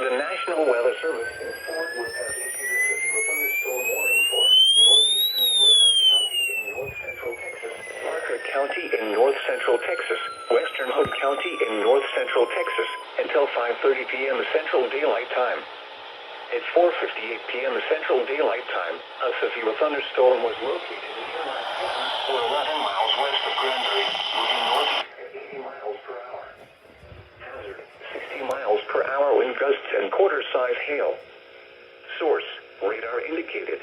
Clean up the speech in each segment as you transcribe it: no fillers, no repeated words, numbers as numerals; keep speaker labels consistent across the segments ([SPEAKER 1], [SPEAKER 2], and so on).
[SPEAKER 1] The National Weather Service in Fort Worth has issued a severe thunderstorm warning for northeastern Erath County in north central Texas, Parker County in north central Texas, western Hood County in north central Texas, until 5:30 p.m. Central Daylight Time. At 4:58 p.m. Central Daylight Time, a severe thunderstorm was located in Erath County, 11 miles west of Granbury, moving northeast at 80 miles per hour. Hazard: 60 miles per hour wind gusts and quarter-size hail. Source: radar indicated.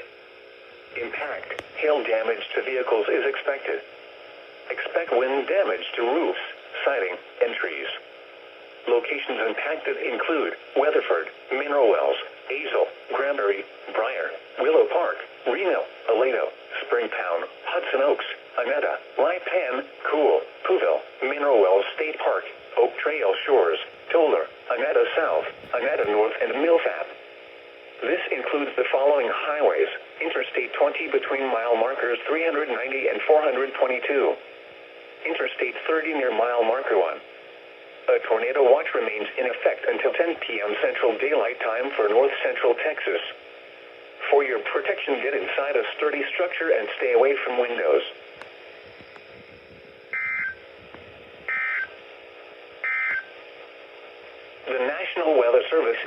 [SPEAKER 1] Impact: hail damage to vehicles is expected. Expect wind damage to roofs, siding, and trees. Locations impacted include Weatherford, Mineral Wells, Azle, Granbury, Briar, Willow Park, Reno, Aledo, Springtown, Hudson Oaks, Anetta, Lipan, Cool, Pooville, Mineral Wells State Park, Oak Trail Shores, Toller, Anetta South, Anetta North, and Milfap. This includes the following highways: Interstate 20 between mile markers 390 and 422. Interstate 30 near mile marker 1. A tornado watch remains in effect until 10 p.m. Central Daylight Time for north central Texas. For your protection, get inside a sturdy structure and stay away from windows. The National Weather Service